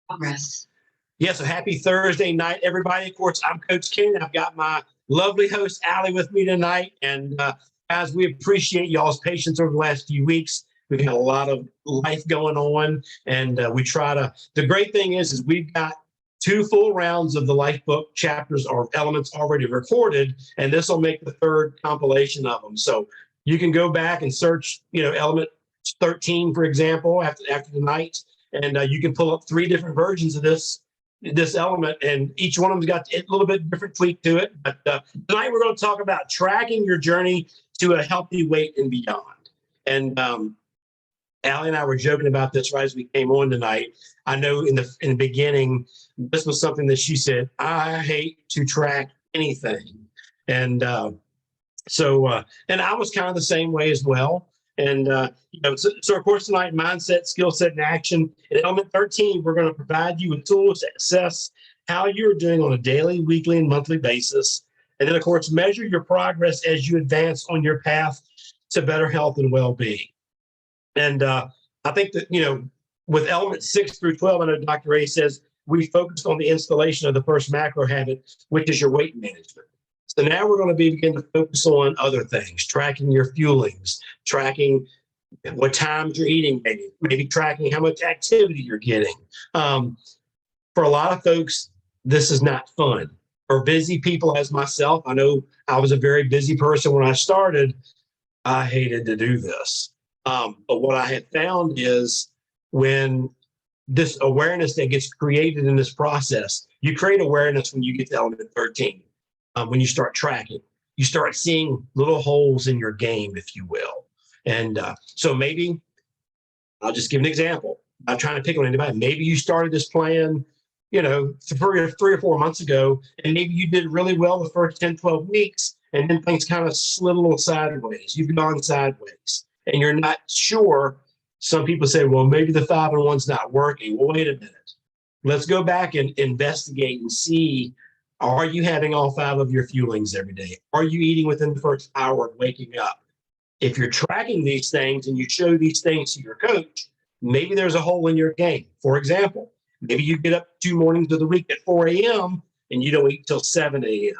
Progress. Yeah, so happy Thursday night, everybody. Of course, I'm Coach Ken. I've got my lovely host, Allie, with me tonight. And guys, we appreciate y'all's patience over the last few weeks. We've had a lot of life going on, and we try to. The great thing is we've got 2 full rounds of the Life Book chapters or elements already recorded, and this will make the 3rd compilation of them. So you can go back and search, element 13, for example, after tonight, and you can pull up 3 different versions of this element, and each one of them's got a little bit different tweak to it. But tonight we're going to talk about tracking your journey to a healthy weight and beyond. And Allie and I were joking about this right as we came on tonight. I know in the beginning, this was something that she said, I hate to track anything. And and I was kind of the same way as well. And, so of course tonight, mindset, skill set, and action. In element 13, we're going to provide you with tools to assess how you're doing on a daily, weekly, and monthly basis. And then, of course, measure your progress as you advance on your path to better health and well-being. And I think that, with elements 6 through 12, I know Dr. A says we focused on the installation of the first macro habit, which is your weight management. So now we're going to begin to focus on other things, tracking your fuelings, tracking what times you're eating, maybe tracking how much activity you're getting. For a lot of folks, this is not fun. For busy people as myself, I know I was a very busy person when I started. I hated to do this. But what I had found is when this awareness that gets created in this process, you create awareness when you get to element 13. When you start tracking, you start seeing little holes in your game, if you will. And so maybe I'll just give an example. I'm not trying to pick on anybody. Maybe you started this plan, 3 or 4 months ago, and maybe you did really well the first 10, 12 weeks, and then things kind of slid a little sideways. You've gone sideways, and you're not sure. Some people say, well, maybe the 5 and 1's not working. Well, wait a minute. Let's go back and investigate and see, are you having all 5 of your fuelings every day? Are you eating within the first hour of waking up? If you're tracking these things and you show these things to your coach, maybe there's a hole in your game. For example, maybe you get up 2 mornings of the week at 4 a.m. and you don't eat till 7 a.m.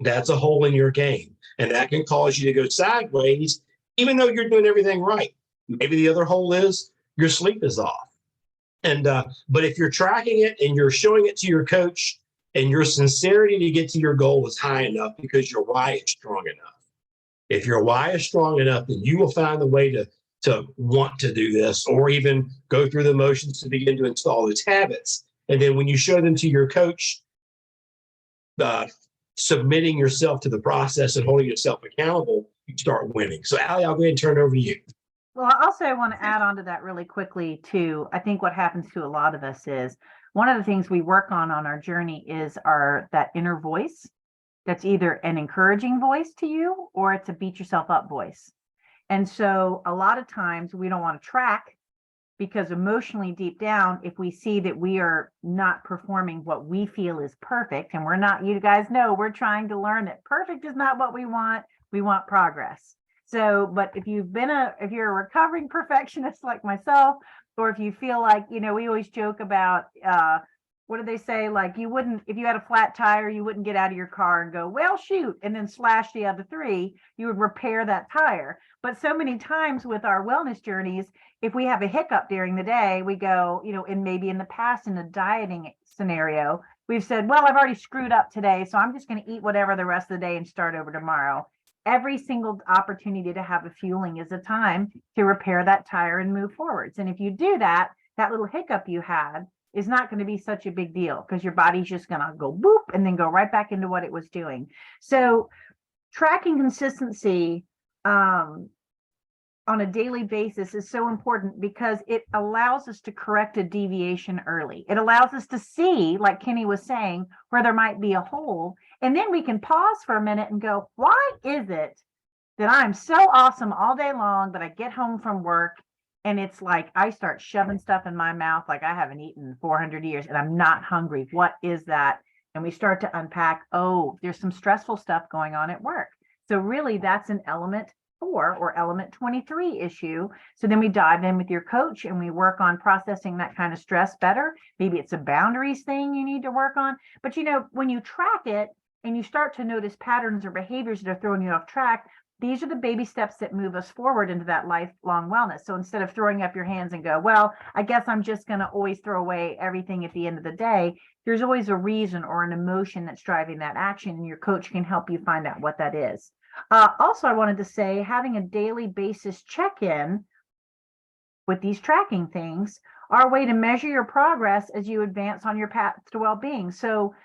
That's a hole in your game. And that can cause you to go sideways, even though you're doing everything right. Maybe the other hole is your sleep is off. And but if you're tracking it and you're showing it to your coach, and your sincerity to get to your goal is high enough because your why is strong enough. If your why is strong enough, then you will find the way to want to do this, or even go through the motions to begin to install those habits. And then when you show them to your coach, submitting yourself to the process and holding yourself accountable, you start winning. So Allie, I'll go ahead and turn it over to you. Well, also I want to add on to that really quickly too. I think what happens to a lot of us is one of the things we work on our journey is that inner voice that's either an encouraging voice to you or it's a beat yourself up voice. And so a lot of times we don't want to track because emotionally deep down, if we see that we are not performing what we feel is perfect, and we're not, you guys know, we're trying to learn that perfect is not what we want progress. So, but if you're a recovering perfectionist like myself, or if you feel like, we always joke about, what do they say? Like if you had a flat tire, you wouldn't get out of your car and go, well, shoot, and then slash the other 3, you would repair that tire. But so many times with our wellness journeys, if we have a hiccup during the day, we go, and maybe in the past in a dieting scenario, we've said, well, I've already screwed up today, so I'm just going to eat whatever the rest of the day and start over tomorrow. Every single opportunity to have a fueling is a time to repair that tire and move forwards. And if you do that, that little hiccup you had is not going to be such a big deal because your body's just going to go boop and then go right back into what it was doing. So tracking consistency on a daily basis is so important because it allows us to correct a deviation early. It allows us to see, like Kenny was saying, where there might be a hole. And then we can pause for a minute and go, why is it that I'm so awesome all day long, but I get home from work and it's like I start shoving stuff in my mouth like I haven't eaten in 400 years and I'm not hungry. What is that? And we start to unpack, oh, there's some stressful stuff going on at work. So really that's an element 4 or element 23 issue. So then we dive in with your coach and we work on processing that kind of stress better. Maybe it's a boundaries thing you need to work on. But when you track it and you start to notice patterns or behaviors that are throwing you off track, these are the baby steps that move us forward into that lifelong wellness. So instead of throwing up your hands and go, well, I guess I'm just going to always throw away everything at the end of the day, there's always a reason or an emotion that's driving that action, and your coach can help you find out what that is. Also, I wanted to say, having a daily basis check-in with these tracking things are a way to measure your progress as you advance on your path to well-being. So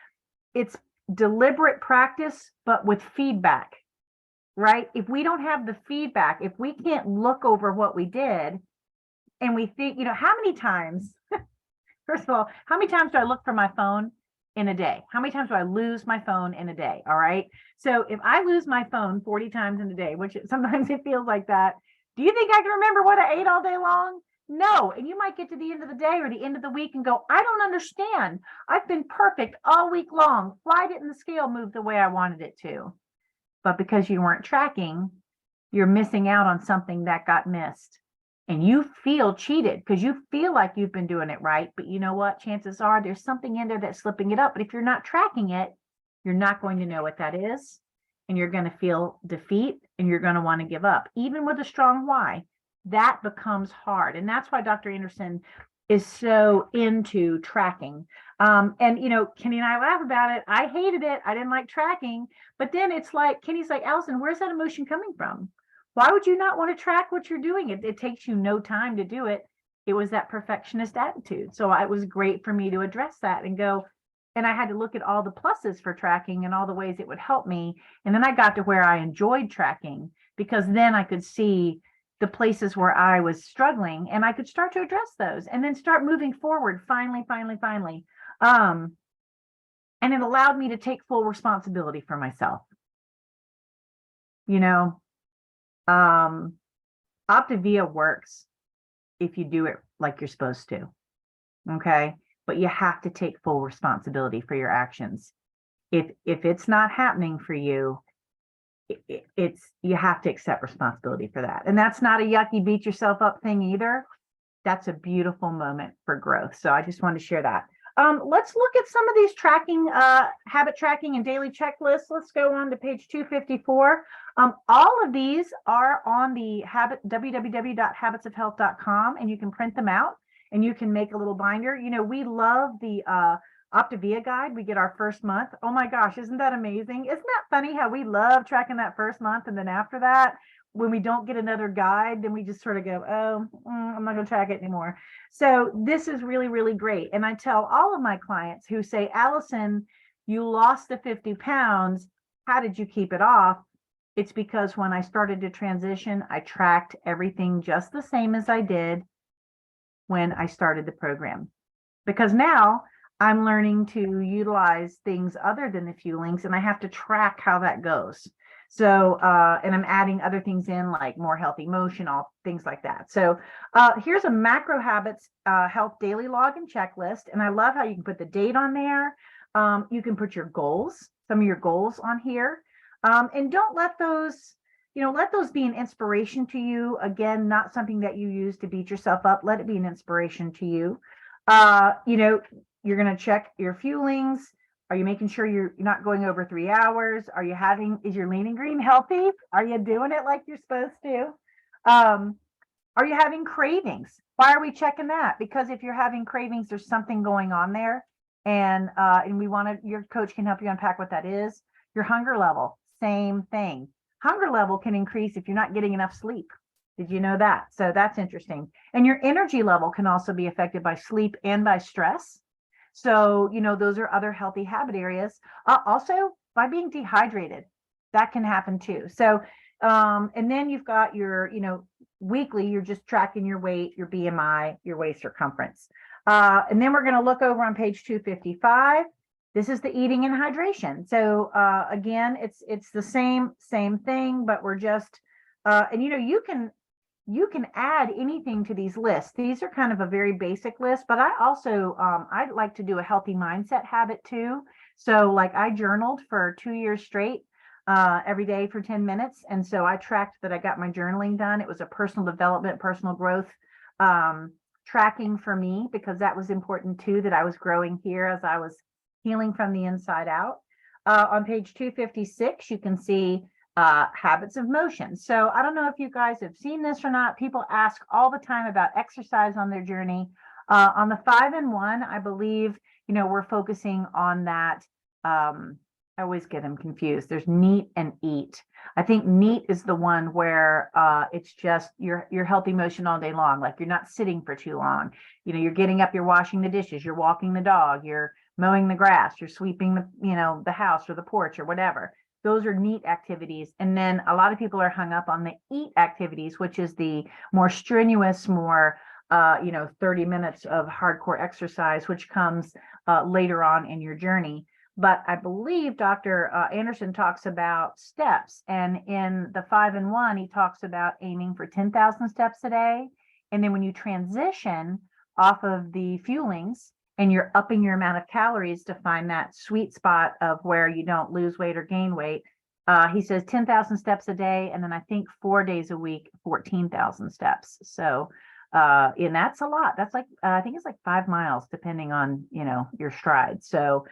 it's deliberate practice, but with feedback, right? If we don't have the feedback, if we can't look over what we did and we think, how many times, first of all, how many times do I look for my phone in a day? How many times do I lose my phone in a day? All right. So if I lose my phone 40 times in a day, which sometimes it feels like that, do you think I can remember what I ate all day long? No. And you might get to the end of the day or the end of the week and go, I don't understand. I've been perfect all week long. Why didn't the scale move the way I wanted it to? But because you weren't tracking, you're missing out on something that got missed. And you feel cheated because you feel like you've been doing it right. But you know what? Chances are there's something in there that's slipping it up. But if you're not tracking it, you're not going to know what that is. And you're going to feel defeat and you're going to want to give up. Even with a strong why, that becomes hard. And that's why Dr. Anderson is so into tracking. And Kenny and I laugh about it. I hated it. I didn't like tracking. But then it's like, Kenny's like, Allison, where's that emotion coming from? Why would you not want to track what you're doing? It takes you no time to do it. It was that perfectionist attitude. So it was great for me to address that and go, and I had to look at all the pluses for tracking and all the ways it would help me. And then I got to where I enjoyed tracking because then I could see the places where I was struggling and I could start to address those and then start moving forward finally. And it allowed me to take full responsibility for myself. Optavia works if you do it like you're supposed to. Okay. But you have to take full responsibility for your actions. If it's not happening for you, you have to accept responsibility for that. And that's not a yucky beat yourself up thing either. That's a beautiful moment for growth. So I just wanted to share that. Let's look at some of these tracking, habit tracking and daily checklists. Let's go on to page 254. All of these are on the www.habitsofhealth.com, and you can print them out and you can make a little binder. We love the Optavia guide. We get our first month. Oh my gosh, isn't that amazing? Isn't that funny how we love tracking that first month, and then after that, when we don't get another guide, then we just sort of go, I'm not going to track it anymore. So this is really, really great. And I tell all of my clients who say, Allison, you lost the 50 pounds. How did you keep it off? It's because when I started to transition, I tracked everything just the same as I did when I started the program. Because now I'm learning to utilize things other than the fuelings, and I have to track how that goes. So, and I'm adding other things in like more healthy motion, all things like that. So here's a macro habits health daily log and checklist. And I love how you can put the date on there. You can put your goals, some of your goals on here. And don't let those, let those be an inspiration to you. Again, not something that you use to beat yourself up. Let it be an inspiration to you. You're going to check your fuelings. Are you making sure you're not going over 3 hours? Is your Lean and Green healthy? Are you doing it like you're supposed to? Are you having cravings? Why are we checking that? Because if you're having cravings, there's something going on there. And your coach can help you unpack what that is. Your hunger level, same thing. Hunger level can increase if you're not getting enough sleep. Did you know that? So that's interesting. And your energy level can also be affected by sleep and by stress. So, those are other healthy habit areas. Also, by being dehydrated, that can happen too. So, and then you've got your, weekly, you're just tracking your weight, your BMI, your waist circumference. And then we're going to look over on page 255. This is the eating and hydration. So, again, it's the same thing, but we're just, and you can add anything to these lists. These are kind of a very basic list, but I also, I'd like to do a healthy mindset habit too. So like I journaled for 2 years straight. every day for 10 minutes. And so I tracked that I got my journaling done. It was a personal development, personal growth tracking for me, because that was important too, that I was growing here as I was healing from the inside out. On page 256, you can see habits of motion. So I don't know if you guys have seen this or not. People ask all the time about exercise on their journey. On the 5-in-1, I believe, we're focusing on that. I always get them confused. There's NEAT and EAT. I think NEAT is the one where it's just your healthy motion all day long. Like you're not sitting for too long. You're getting up, you're washing the dishes, you're walking the dog, you're mowing the grass, you're sweeping the house or the porch or whatever. Those are NEAT activities. And then a lot of people are hung up on the EAT activities, which is the more strenuous, more 30 minutes of hardcore exercise, which comes later on in your journey. But I believe Dr. Anderson talks about steps, and in the 5-in-1, he talks about aiming for 10,000 steps a day. And then when you transition off of the fuelings and you're upping your amount of calories to find that sweet spot of where you don't lose weight or gain weight, he says 10,000 steps a day. And then I think 4 days a week, 14,000 steps. So, and that's a lot. That's like, I think it's like 5 miles, depending on, your stride. So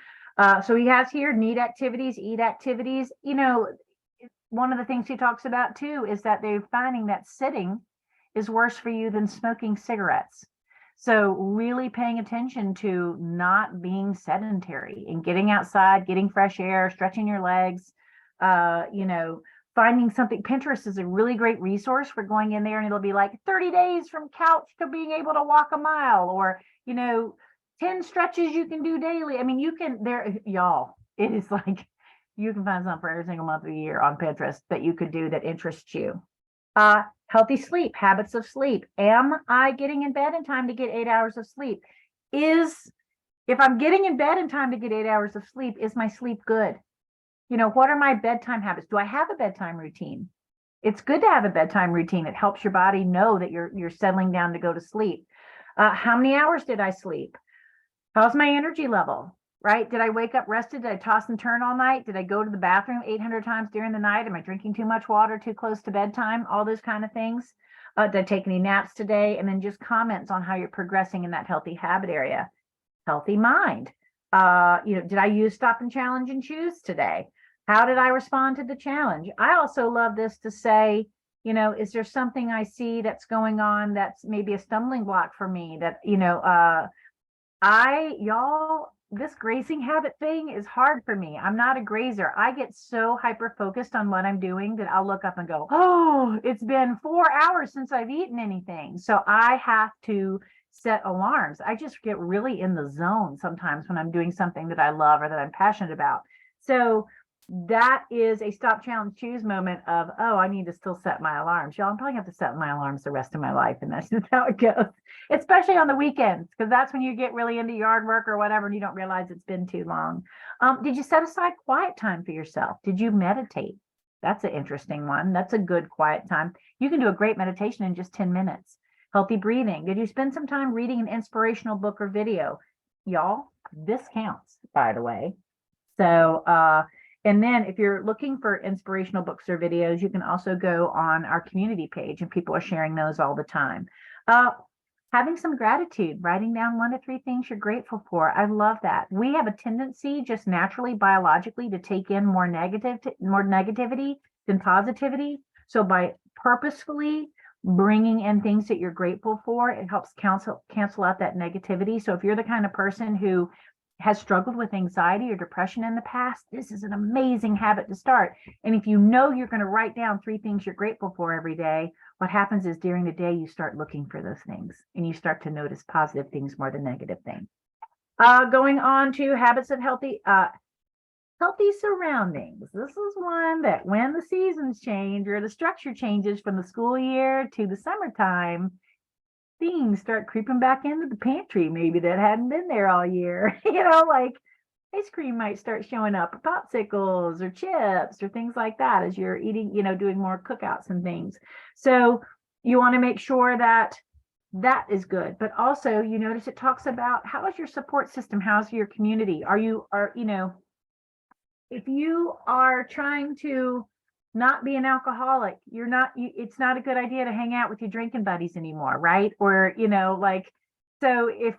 he has here NEAT activities, EAT activities. One of the things he talks about too is that they're finding that sitting is worse for you than smoking cigarettes. So really paying attention to not being sedentary and getting outside, getting fresh air, stretching your legs, finding something. Pinterest is a really great resource for going in there, and it'll be like 30 days from couch to being able to walk a mile, or, 10 stretches you can do daily. I mean, y'all, it is like, you can find something for every single month of the year on Pinterest that you could do that interests you. Healthy sleep, habits of sleep. Am I getting in bed in time to get 8 hours of sleep? If I'm getting in bed in time to get 8 hours of sleep, is my sleep good? What are my bedtime habits? Do I have a bedtime routine? It's good to have a bedtime routine. It helps your body know that you're settling down to go to sleep. How many hours did I sleep? How's my energy level, right? Did I wake up rested? Did I toss and turn all night? Did I go to the bathroom 800 times during the night? Am I drinking too much water, too close to bedtime? All those kind of things. Did I take any naps today? And then just comments on how you're progressing in that healthy habit area. Healthy mind. Did I use stop and challenge and choose today? How did I respond to the challenge? I also love this to say, is there something I see that's going on that's maybe a stumbling block for me that, this grazing habit thing is hard for me. I'm not a grazer. I get so hyper focused on what I'm doing that I'll look up and go, oh, it's been 4 hours since I've eaten anything. So I have to set alarms. I just get really in the zone sometimes when I'm doing something that I love or that I'm passionate about. So that is a stop, challenge, choose moment of, oh, I need to still set my alarms. Y'all, I'm probably gonna have to set my alarms the rest of my life, and that's just how it goes, especially on the weekends, because that's when you get really into yard work or whatever, and you don't realize it's been too long. Did you set aside quiet time for yourself? Did you meditate? That's an interesting one. That's a good quiet time. You can do a great meditation in just 10 minutes. Healthy breathing. Did you spend some time reading an inspirational book or video? Y'all, this counts, by the way. So, and then if you're looking for inspirational books or videos, you can also go on our community page, and people are sharing those all the time. Having some gratitude, writing down 1 to 3 things you're grateful for. I love that. We have a tendency just naturally, biologically, to take in more negativity than positivity. So by purposefully bringing in things that you're grateful for, it helps cancel out that negativity. So if you're the kind of person who has struggled with anxiety or depression in the past, this is an amazing habit to start. And if you know you're going to write down 3 things you're grateful for every day, what happens is during the day, you start looking for those things and you start to notice positive things more than negative things. Going on to habits of healthy surroundings. This is one that when the seasons change or the structure changes from the school year to the summertime, things start creeping back into the pantry, maybe that hadn't been there all year. Like ice cream might start showing up, or popsicles or chips or things like that as you're eating, doing more cookouts and things. So you want to make sure that that is good. But also, you notice it talks about how is your support system? How's your community? if you are trying to not be an alcoholic, it's not a good idea to hang out with your drinking buddies anymore, right? Or, like, so if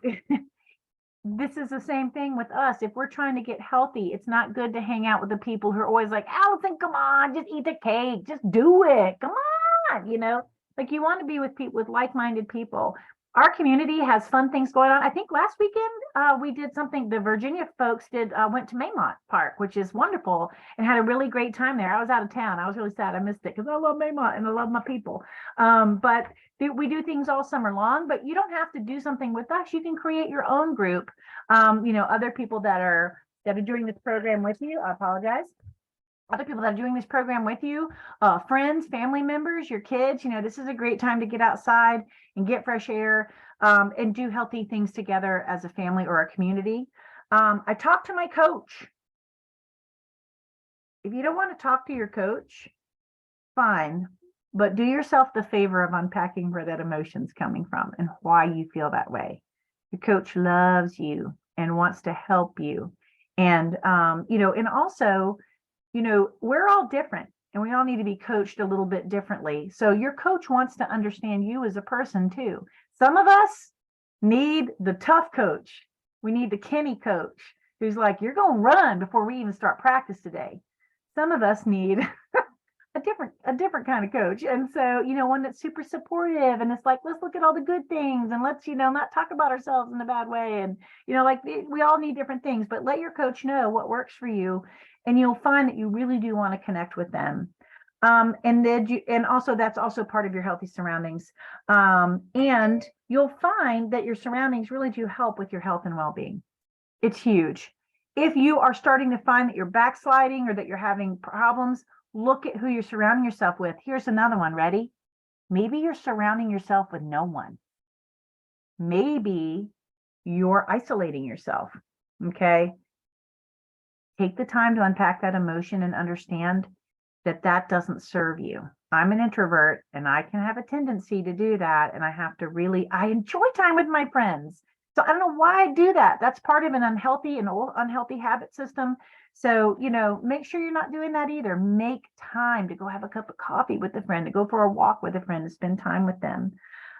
this is the same thing with us. If we're trying to get healthy, it's not good to hang out with the people who are always like, Allison, come on, just eat the cake, just do it. Come on, like you want to be with people, with like-minded people. Our community has fun things going on. I think last weekend we did something. The Virginia folks went to Maymont Park, which is wonderful, and had a really great time there. I was out of town. I was really sad. I missed it because I love Maymont and I love my people. But we do things all summer long. But you don't have to do something with us. You can create your own group. Other people that are doing this program with you. I apologize. Other people that are doing this program with you, friends, family members, your kids, this is a great time to get outside and get fresh air, and do healthy things together as a family or a community. I talked to my coach. If you don't want to talk to your coach, fine, but do yourself the favor of unpacking where that emotion's coming from and why you feel that way. Your coach loves you and wants to help you. And, and also, we're all different and we all need to be coached a little bit differently. So your coach wants to understand you as a person too. Some of us need the tough coach. We need the Kenny coach who's like, you're going to run before we even start practice today. Some of us need a different kind of coach. And so, one that's super supportive and it's like, let's look at all the good things and let's, not talk about ourselves in a bad way. And, we all need different things, but let your coach know what works for you. And you'll find that you really do want to connect with them. And also that's also part of your healthy surroundings. And you'll find that your surroundings really do help with your health and well-being. It's huge. If you are starting to find that you're backsliding or that you're having problems, look at who you're surrounding yourself with. Here's another one. Ready? Maybe you're surrounding yourself with no one. Maybe you're isolating yourself. Okay. Take the time to unpack that emotion and understand that that doesn't serve you. I'm an introvert and I can have a tendency to do that. And I enjoy time with my friends. So I don't know why I do that. That's part of an unhealthy habit system. So, make sure you're not doing that either. Make time to go have a cup of coffee with a friend, to go for a walk with a friend, to spend time with them.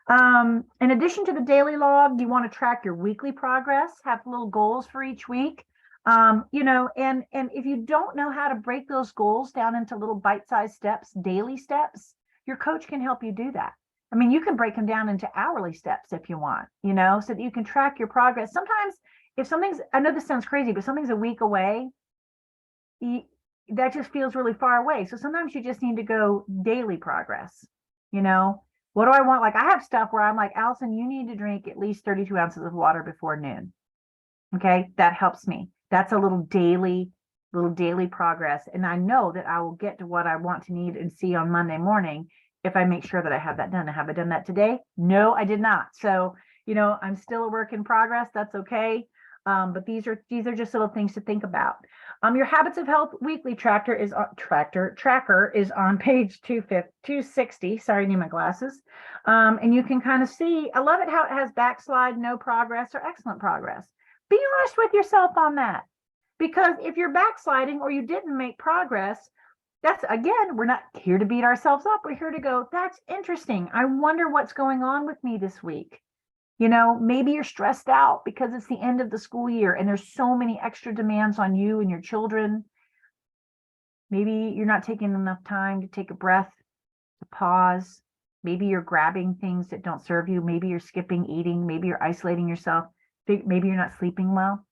In addition to the daily log, you want to track your weekly progress, have little goals for each week. And if you don't know how to break those goals down into little bite-sized steps, daily steps, your coach can help you do that. I mean, you can break them down into hourly steps if you want, so that you can track your progress. Sometimes I know this sounds crazy, but something's a week away, that just feels really far away. So sometimes you just need to go daily progress. What do I want? Like I have stuff where I'm like, Allison, you need to drink at least 32 ounces of water before noon. Okay. That helps me. That's a little daily progress. And I know that I will get to what I want to need and see on Monday morning if I make sure that I have that done. Have I done that today? No, I did not. So, I'm still a work in progress. That's okay. But these are just little things to think about. Your Habits of Health weekly tracker is on page 260. Sorry, I need my glasses. And you can kind of see, I love it how it has backslide, no progress, or excellent progress. Be honest with yourself on that. Because if you're backsliding or you didn't make progress, that's, again, we're not here to beat ourselves up. We're here to go, that's interesting. I wonder what's going on with me this week. Maybe you're stressed out because it's the end of the school year and there's so many extra demands on you and your children. Maybe you're not taking enough time to take a breath, to pause. Maybe you're grabbing things that don't serve you. Maybe you're skipping eating. Maybe you're isolating yourself. Maybe you're not sleeping well.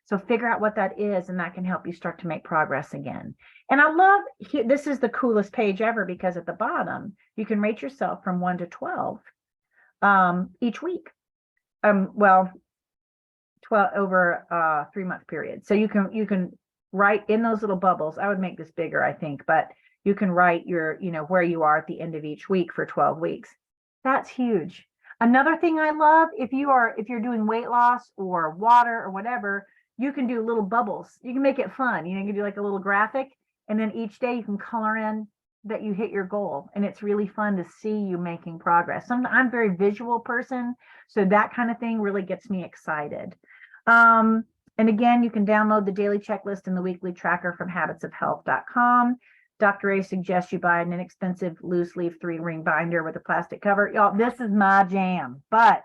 So figure out what that is, and that can help you start to make progress again. And I love, this is the coolest page ever because at the bottom, you can rate yourself from 1 to 12 each week. 12 over a 3-month period. So you can write in those little bubbles. I would make this bigger, I think, but you can write your, where you are at the end of each week for 12 weeks. That's huge. Another thing I love, if you're doing weight loss or water or whatever, you can do little bubbles. You can make it fun. You can do like a little graphic, and then each day you can color in that you hit your goal, and it's really fun to see you making progress. I'm a very visual person, so that kind of thing really gets me excited. And again, you can download the daily checklist and the weekly tracker from habitsofhealth.com. Dr. A suggests you buy an inexpensive loose leaf 3-ring binder with a plastic cover. Y'all, this is my jam. But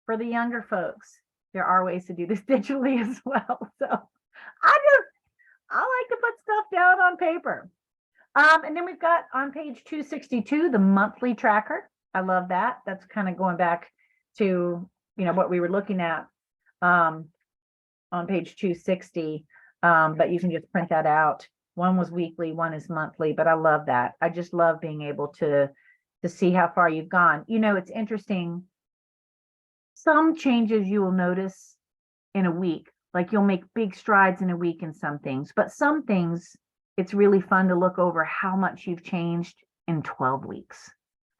for the younger folks, there are ways to do this digitally as well. So I like to put stuff down on paper. And then we've got on page 262, the monthly tracker. I love that. That's kind of going back to, what we were looking at on page 260. But you can just print that out. One was weekly, one is monthly, but I love that. I just love being able to see how far you've gone. It's interesting. Some changes you will notice in a week, like you'll make big strides in a week in some things, but some things it's really fun to look over how much you've changed in 12 weeks.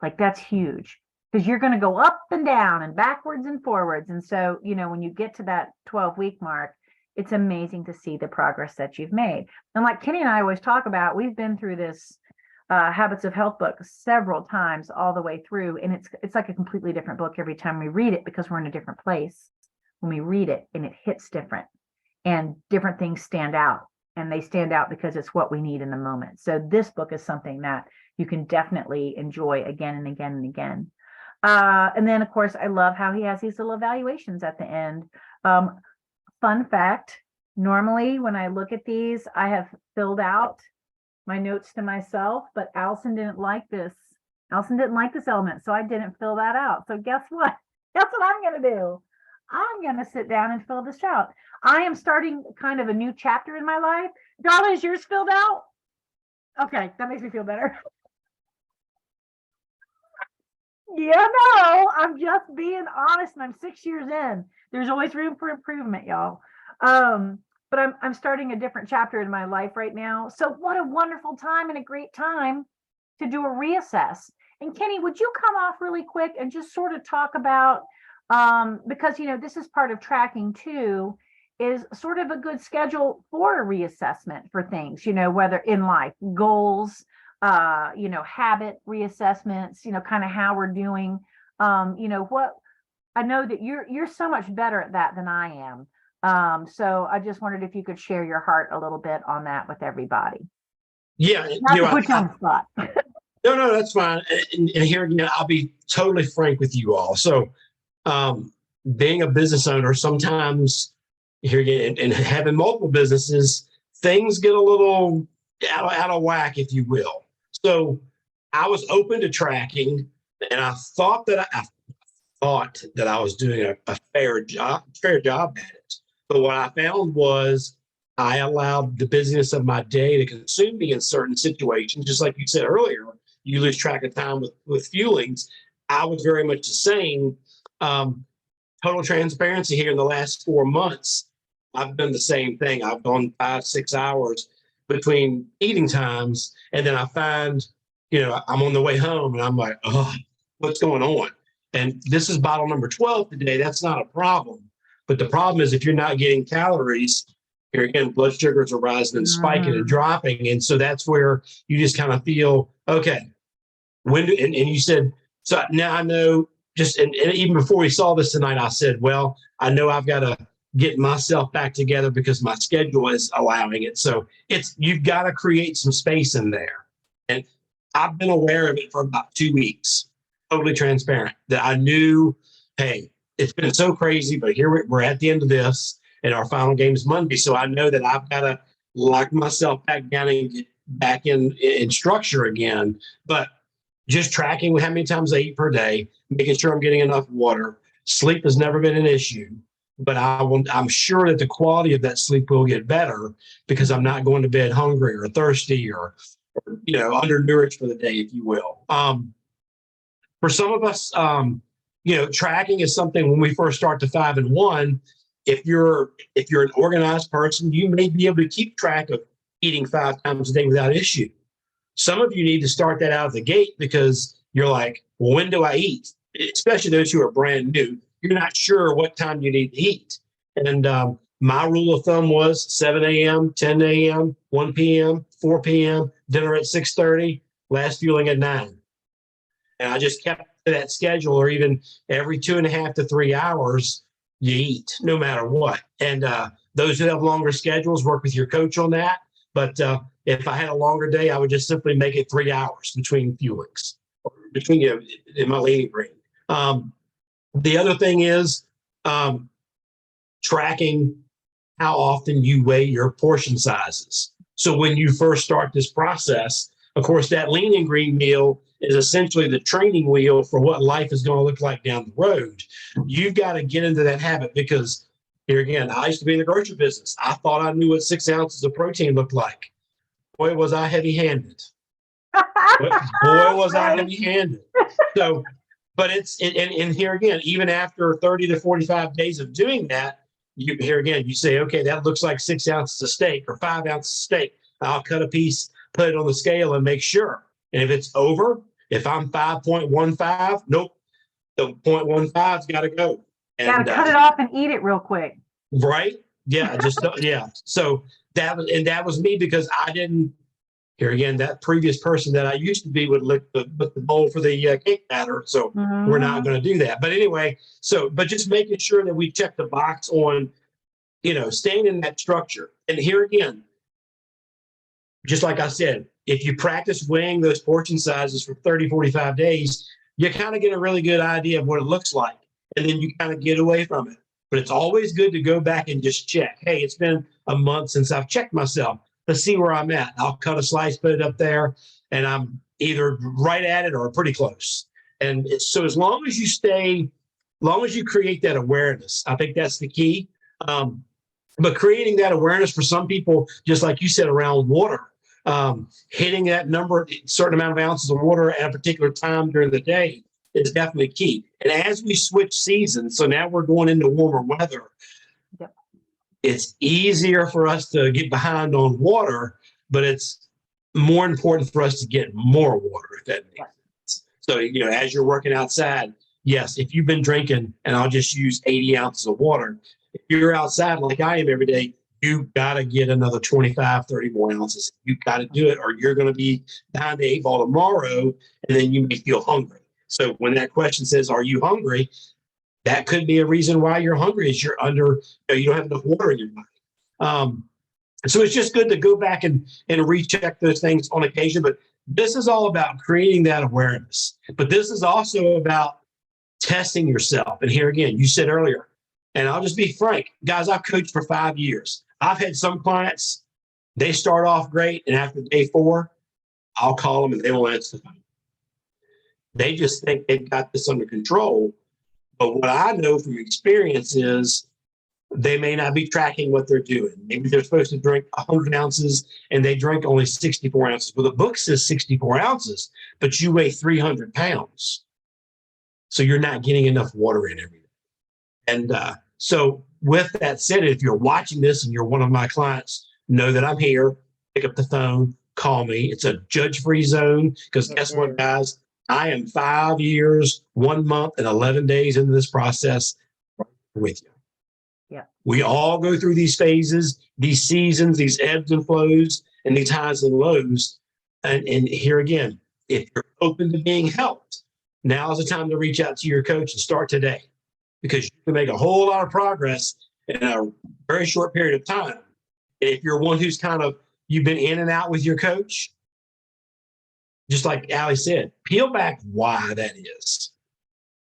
Like that's huge because you're going to go up and down and backwards and forwards. And so, when you get to that 12-week mark, it's amazing to see the progress that you've made. And like Kenny and I always talk about, we've been through this Habits of Health book several times all the way through. And it's like a completely different book every time we read it because we're in a different place when we read it, and it hits different and different things stand out. And they stand out because it's what we need in the moment. So this book is something that you can definitely enjoy again and again and again. And then, of course, I love how he has these little evaluations at the end. Fun fact, normally when I look at these, I have filled out my notes to myself, but Allison didn't like this. Allison didn't like this element, so I didn't fill that out. So guess what? Guess what I'm going to do? I'm going to sit down and fill this out. I am starting kind of a new chapter in my life. Darla, is yours filled out? Okay, that makes me feel better. I'm just being honest, and I'm 6 years in. There's always room for improvement, y'all. But I'm starting a different chapter in my life right now. So what a wonderful time and a great time to do a reassess. And Kenny, would you come off really quick and just sort of talk about, because, this is part of tracking too, is sort of a good schedule for a reassessment for things, whether in life, goals, habit reassessments, kind of how we're doing, what I know that you're so much better at that than I am. So I just wondered if you could share your heart a little bit on that with everybody. Yeah. Not to put you on the spot. No, that's fine. And here, I'll be totally frank with you all. So being a business owner, sometimes here again, and having multiple businesses, things get a little out of whack, if you will. So I was open to tracking, and I thought that I was doing a fair job at it. But what I found was I allowed the busyness of my day to consume me in certain situations. Just like you said earlier, you lose track of time with fuelings. I was very much the same. Total transparency here in the last 4 months, I've done the same thing. I've gone 5-6 hours between eating times, and then I find, I'm on the way home and I'm like, oh, what's going on? And this is bottle number 12 today. That's not a problem. But the problem is if you're not getting calories, here again, blood sugars are rising and spiking and dropping. And so that's where you just kind of feel, okay, and you said, so now I know and even before we saw this tonight, I said, well, I know I've got to get myself back together because my schedule is allowing it. So you've got to create some space in there. And I've been aware of it for about 2 weeks, totally transparent, that I knew, hey, it's been so crazy, but here we're at the end of this, and our final game is Monday. So I know that I've got to lock myself back down and get back in structure again. But just tracking how many times I eat per day, making sure I'm getting enough water. Sleep has never been an issue, but I'm sure that the quality of that sleep will get better because I'm not going to bed hungry or thirsty or undernourished for the day, if you will. For some of us, tracking is something when we first start to 5 and 1. If you're an organized person, you may be able to keep track of eating 5 times a day without issue. Some of you need to start that out of the gate because you're like, well, when do I eat? Especially those who are brand new. You're not sure what time you need to eat. And my rule of thumb was 7 a.m., 10 a.m., 1 p.m., 4 p.m., dinner at 6:30, last fueling at 9. And I just kept to that schedule, or even every 2.5 to 3 hours, you eat no matter what. And those who have longer schedules, work with your coach on that. But if I had a longer day, I would just simply make it 3 hours between fuelings, between in my leading green. The other thing is tracking how often you weigh your portion sizes. So when you first start this process, of course, that lean and green meal is essentially the training wheel for what life is going to look like down the road. You've got to get into that habit because here again, I used to be in the grocery business. I thought I knew what 6 ounces of protein looked like. Boy, was I heavy-handed. Boy, was I heavy-handed. So, but and here again, even after 30 to 45 days of doing that, here again, you say, okay, that looks like 6 ounces of steak or 5 ounces of steak. I'll cut a piece, put it on the scale and make sure. And if it's over, if I'm 5.15, nope, the 0.15's got to go. Got to cut it off and eat it real quick. Right? Yeah, just yeah. So that was me because I didn't. Here again, that previous person that I used to be would lick the bowl for the cake batter. So we're not going to do that. But anyway, but just making sure that we check the box on, staying in that structure. And here again, just like I said, if you practice weighing those portion sizes for 30, 45 days, you kind of get a really good idea of what it looks like. And then you kind of get away from it. But it's always good to go back and just check. Hey, it's been a month since I've checked myself. Let's see where I'm at. I'll cut a slice, put it up there, and I'm either right at it or pretty close. And so as long as you create that awareness, I think that's the key. But creating that awareness for some people, just like you said, around water, hitting that number, certain amount of ounces of water at a particular time during the day is definitely key. And as we switch seasons, so now we're going into warmer weather, it's easier for us to get behind on water, but it's more important for us to get more water, if that makes sense. So, as you're working outside, yes, if you've been drinking, and I'll just use 80 ounces of water, if you're outside like I am every day, you've got to get another 25, 30 more ounces. You've got to do it, or you're going to be behind the 8 ball tomorrow, and then you may feel hungry. So when that question says, are you hungry? That could be a reason why you're hungry is you don't have enough water in your body. So it's just good to go back and recheck those things on occasion. But this is all about creating that awareness. But this is also about testing yourself. And here again, you said earlier, and I'll just be frank, guys, I've coached for 5 years. I've had some clients, they start off great, and after day 4, I'll call them and they won't answer the phone. They just think they've got this under control. But what I know from experience is they may not be tracking what they're doing. Maybe they're supposed to drink 100 ounces and they drink only 64 ounces. Well, the book says 64 ounces, but you weigh 300 pounds. So you're not getting enough water in every day. And so with that said, if you're watching this and you're one of my clients, know that I'm here, pick up the phone, call me. It's a judge-free zone because guess what, guys? I am 5 years, 1 month, and 11 days into this process with you. Yeah. We all go through these phases, these seasons, these ebbs and flows, and these highs and lows. And here again, if you're open to being helped, now is the time to reach out to your coach and start today because you can make a whole lot of progress in a very short period of time. And if you're one who's you've been in and out with your coach, just like Ali said, peel back why that is.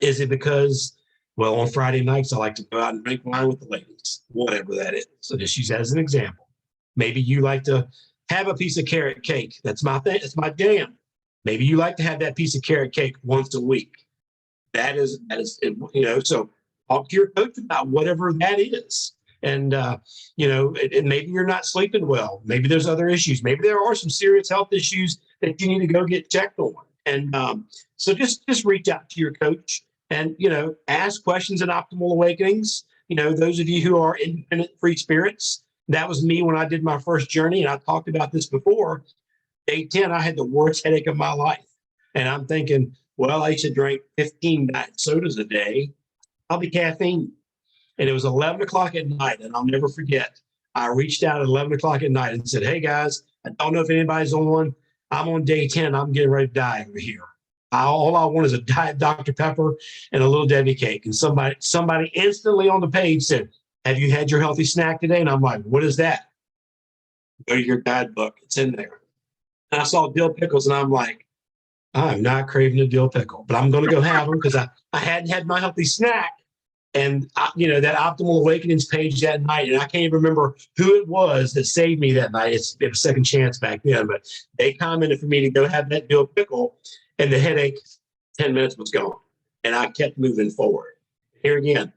Is it because, well, on Friday nights, I like to go out and drink wine with the ladies, whatever that is. So just use that as an example. Maybe you like to have a piece of carrot cake. That's my thing. It's my jam. Maybe you like to have that piece of carrot cake once a week. That is, so talk to your coach about whatever that is. And, and maybe you're not sleeping well. Maybe there's other issues. Maybe there are some serious health issues that you need to go get checked on. And so just reach out to your coach and, ask questions in Optimal Awakenings. Those of you who are independent free spirits, that was me when I did my first journey. And I talked about this before. Day 10, I had the worst headache of my life. And I'm thinking, well, I used to drink 15 diet sodas a day. I'll be caffeine. And it was 11 o'clock at night, and I'll never forget. I reached out at 11 o'clock at night and said, hey, guys, I don't know if anybody's on one. I'm on day 10. I'm getting ready to die over here. All I want is a Diet Dr. Pepper and a little Debbie cake. And somebody instantly on the page said, have you had your healthy snack today? And I'm like, what is that? Go to your guidebook. It's in there. And I saw dill pickles and I'm like, I'm not craving a dill pickle, but I'm going to go have them because I hadn't had my healthy snack. And, that Optimal Awakenings page that night, and I can't even remember who it was that saved me that night. It was Second Chance back then, but they commented for me to go have that dill pickle, and the headache, 10 minutes was gone. And I kept moving forward. Here again,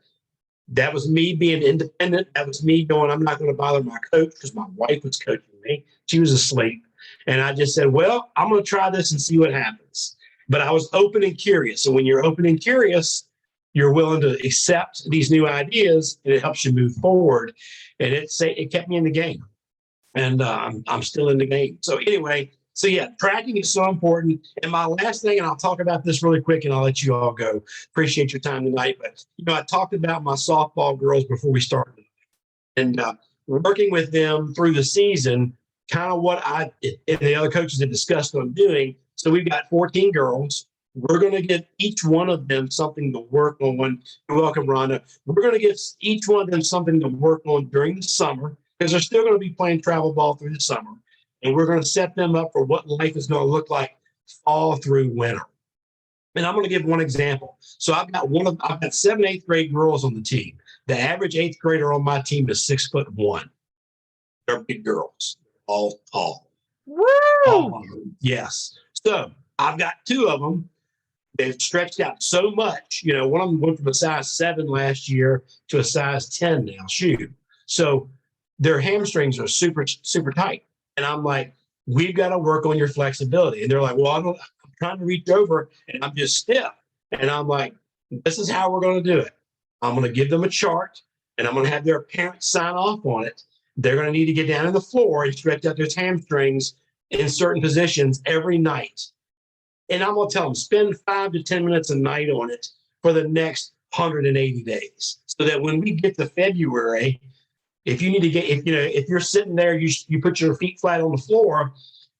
that was me being independent. That was me going, I'm not going to bother my coach because my wife was coaching me. She was asleep. And I just said, well, I'm going to try this and see what happens. But I was open and curious. And when you're open and curious, you're willing to accept these new ideas, and it helps you move forward. And it kept me in the game, and I'm still in the game. So anyway, tracking is so important. And my last thing, and I'll talk about this really quick, and I'll let you all go. Appreciate your time tonight. But I talked about my softball girls before we started, and working with them through the season, kind of what I and the other coaches have discussed on doing. So we've got 14 girls. We're going to give each one of them something to work on. You're welcome, Rhonda. We're going to give each one of them something to work on during the summer, because they're still going to be playing travel ball through the summer. And we're going to set them up for what life is going to look like fall through winter. And I'm going to give one example. So I've got 7 8th grade girls on the team. The average 8th grader on my team is 6'1". They're big girls, all tall. Woo! Yes. So I've got 2 of them. They've stretched out so much. One of them went from a size 7 last year to a size 10 now, shoe. So their hamstrings are super, super tight. And I'm like, we've got to work on your flexibility. And they're like, well, I'm trying to reach over and I'm just stiff. And I'm like, this is how we're going to do it. I'm going to give them a chart, and I'm going to have their parents sign off on it. They're going to need to get down on the floor and stretch out their hamstrings in certain positions every night. And I'm going to tell them, spend 5 to 10 minutes a night on it for the next 180 days. So that when we get to February, if you're sitting there, you put your feet flat on the floor,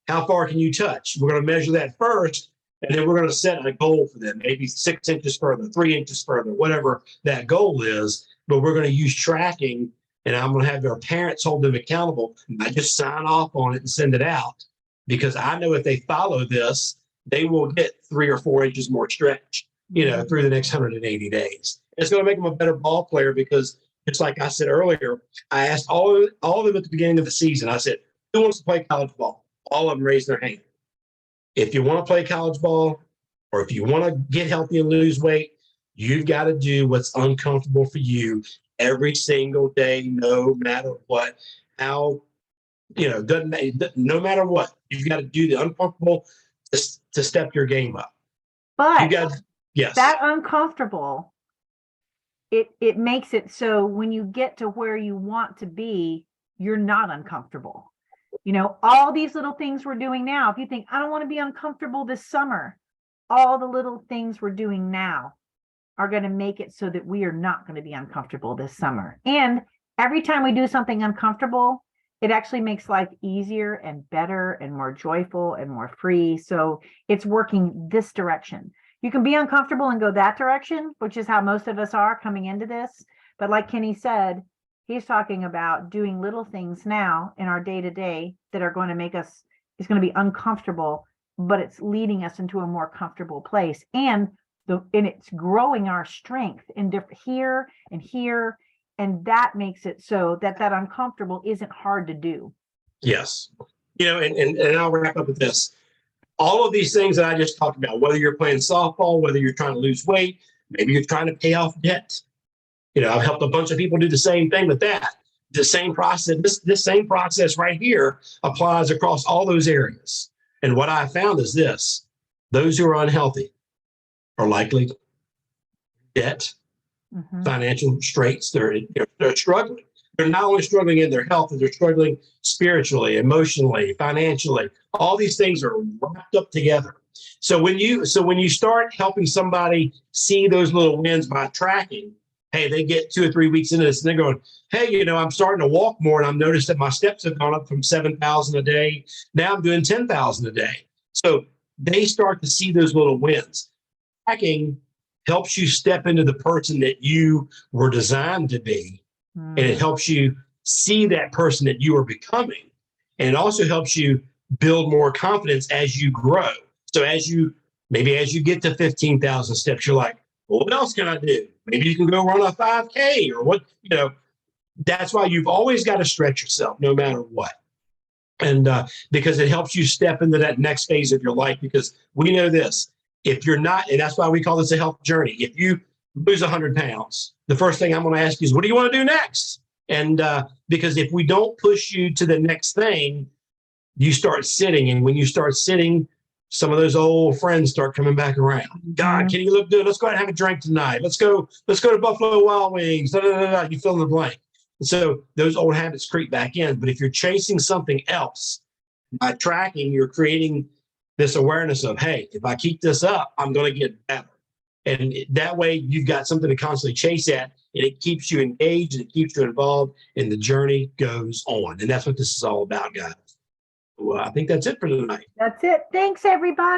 how far can you touch? We're going to measure that first, and then we're going to set a goal for them, maybe 6 inches further, 3 inches further, whatever that goal is. But we're going to use tracking, and I'm going to have their parents hold them accountable. I just sign off on it and send it out, because I know if they follow this, they will get 3 or 4 inches more stretch, through the next 180 days. It's going to make them a better ball player, because just like I said earlier, I asked all of them at the beginning of the season, I said, who wants to play college ball? All of them raised their hand. If you want to play college ball, or if you want to get healthy and lose weight, you've got to do what's uncomfortable for you every single day, no matter what. No matter what, you've got to do the uncomfortable to step your game up. But yes, that uncomfortable, it makes it so when you get to where you want to be, you're not uncomfortable. All these little things we're doing now, if you think, I don't want to be uncomfortable this summer, all the little things we're doing now are going to make it so that we are not going to be uncomfortable this summer. And every time we do something uncomfortable, it actually makes life easier and better and more joyful and more free. So it's working this direction. You can be uncomfortable and go that direction, which is how most of us are coming into this. But like Kenny said, he's talking about doing little things now in our day-to-day that are going to make us, it's going to be uncomfortable, but it's leading us into a more comfortable place. And it's growing our strength in here and here. And that makes it so that uncomfortable isn't hard to do. Yes. And I'll wrap up with this. All of these things that I just talked about, whether you're playing softball, whether you're trying to lose weight, maybe you're trying to pay off debt. I've helped a bunch of people do the same thing with that. The same process, this same process right here applies across all those areas. And what I found is this: those who are unhealthy are likely debt, financial straits. They're struggling. They're not only struggling in their health, but they're struggling spiritually, emotionally, financially. All these things are wrapped up together. So when you start helping somebody see those little wins by tracking, hey, they get 2 or 3 weeks into this and they're going, hey, I'm starting to walk more, and I've noticed that my steps have gone up from 7,000 a day. Now I'm doing 10,000 a day. So they start to see those little wins. Tracking helps you step into the person that you were designed to be, and it helps you see that person that you are becoming. And it also helps you build more confidence as you grow. So as you get to 15,000 steps, you're like, well, what else can I do? Maybe you can go run a 5K or what, that's why you've always got to stretch yourself no matter what. And because it helps you step into that next phase of your life, because we know this, if you're not, and that's why we call this a health journey. If you lose 100 pounds, the first thing I'm going to ask you is, what do you want to do next? And because if we don't push you to the next thing, you start sitting. And when you start sitting, some of those old friends start coming back around. God, can you look good? Let's go out and have a drink tonight. Let's go to Buffalo Wild Wings. Da, da, da, da. You fill in the blank. And so those old habits creep back in. But if you're chasing something else, by tracking, you're creating this awareness of, hey, if I keep this up, I'm going to get better. And that way you've got something to constantly chase at, and it keeps you engaged and it keeps you involved, and the journey goes on. And that's what this is all about, guys. Well, I think that's it for tonight. That's it. Thanks, everybody.